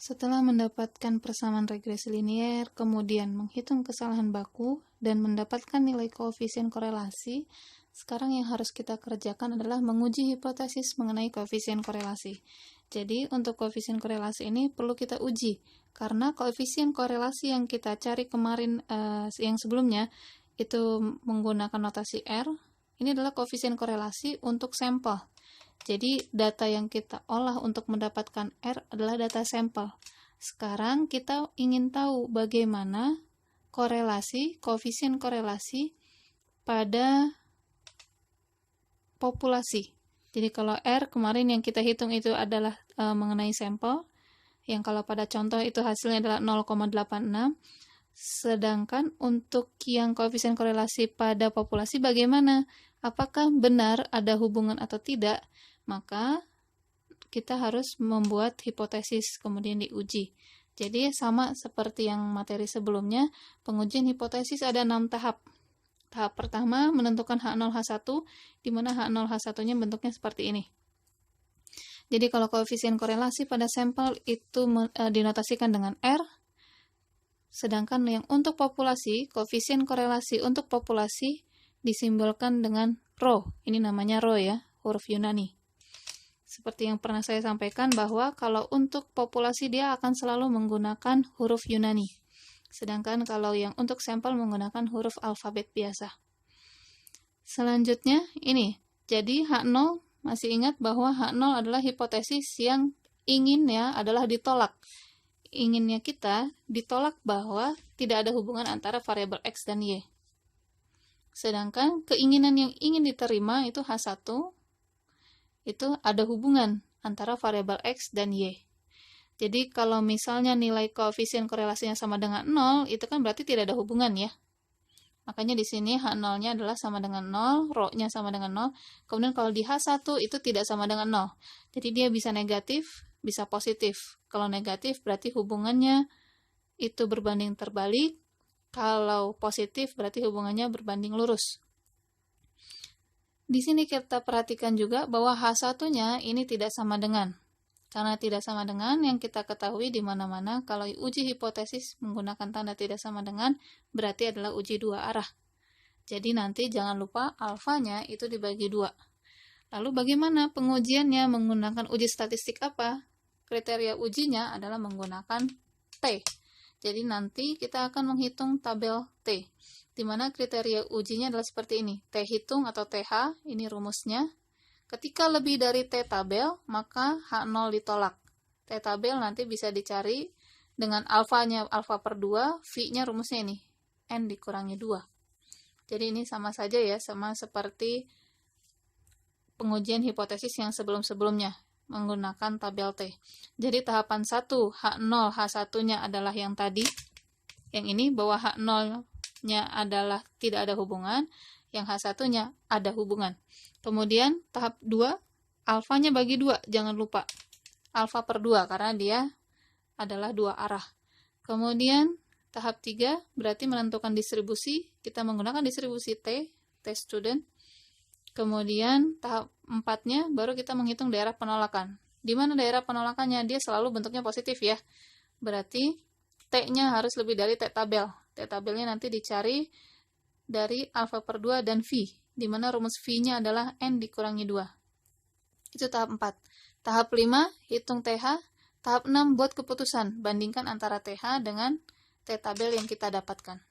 Setelah mendapatkan persamaan regresi linier, kemudian menghitung kesalahan baku, dan mendapatkan nilai koefisien korelasi, sekarang yang harus kita kerjakan adalah menguji hipotesis mengenai koefisien korelasi. Jadi, untuk koefisien korelasi ini perlu kita uji, karena koefisien korelasi yang kita cari kemarin, yang sebelumnya, itu menggunakan notasi R, ini adalah koefisien korelasi untuk sampel. Jadi, data yang kita olah untuk mendapatkan R adalah data sampel. Sekarang kita ingin tahu bagaimana koefisien korelasi pada populasi. Jadi, kalau R kemarin yang kita hitung itu adalah mengenai sampel, yang kalau pada contoh itu hasilnya adalah 0,86, sedangkan untuk yang koefisien korelasi pada populasi bagaimana? Apakah benar ada hubungan atau tidak? Maka kita harus membuat hipotesis kemudian diuji. Jadi sama seperti yang materi sebelumnya, pengujian hipotesis ada 6 tahap. Tahap pertama menentukan H0, H1, di mana H0, H1-nya bentuknya seperti ini. Jadi kalau koefisien korelasi pada sampel itu dinotasikan dengan R, sedangkan yang untuk populasi, koefisien korelasi untuk populasi disimbolkan dengan rho. Ini namanya rho ya, huruf Yunani. Seperti yang pernah saya sampaikan bahwa kalau untuk populasi dia akan selalu menggunakan huruf Yunani. Sedangkan kalau yang untuk sampel menggunakan huruf alfabet biasa. Selanjutnya ini. Jadi H0 masih ingat bahwa H0 adalah hipotesis yang inginnya adalah ditolak. Inginnya kita ditolak bahwa tidak ada hubungan antara variabel X dan Y. Sedangkan keinginan yang ingin diterima itu H1, itu ada hubungan antara variabel X dan Y. Jadi kalau misalnya nilai koefisien korelasinya sama dengan 0, itu kan berarti tidak ada hubungan ya. Makanya di sini H0-nya adalah sama dengan 0, rho-nya sama dengan 0. Kemudian kalau di H1 itu tidak sama dengan 0. Jadi dia bisa negatif, bisa positif. Kalau negatif berarti hubungannya itu berbanding terbalik. Kalau positif berarti hubungannya berbanding lurus. Di sini kita perhatikan juga bahwa H1-nya ini tidak sama dengan. Karena tidak sama dengan, yang kita ketahui di mana-mana kalau uji hipotesis menggunakan tanda tidak sama dengan, berarti adalah uji dua arah. Jadi nanti jangan lupa alfanya itu dibagi 2. Lalu bagaimana pengujiannya menggunakan uji statistik apa? Kriteria ujinya adalah menggunakan T. Jadi nanti kita akan menghitung tabel T. Di mana kriteria ujinya adalah seperti ini. T hitung atau TH, ini rumusnya. Ketika lebih dari T tabel, maka H0 ditolak. T tabel nanti bisa dicari dengan alfanya alfa per 2, V-nya rumusnya ini, N dikurangi 2. Jadi ini sama saja ya, sama seperti pengujian hipotesis yang sebelum-sebelumnya, menggunakan tabel T. Jadi tahapan 1, H0, H1-nya adalah yang tadi, yang ini bahwa H0-nya adalah tidak ada hubungan, yang H1-nya ada hubungan. Kemudian tahap 2, alfanya bagi 2, jangan lupa. Alfa per 2, karena dia adalah 2 arah. Kemudian tahap 3, berarti menentukan distribusi, kita menggunakan distribusi T student. Kemudian tahap 4-nya, baru kita menghitung daerah penolakan. Di mana daerah penolakannya? Dia selalu bentuknya positif ya. Berarti T-nya harus lebih dari T tabel. T tabelnya nanti dicari dari alfa per 2 dan V, di mana rumus V-nya adalah N dikurangi 2. Itu tahap 4. Tahap 5, hitung TH. Tahap 6, buat keputusan. Bandingkan antara TH dengan T tabel yang kita dapatkan.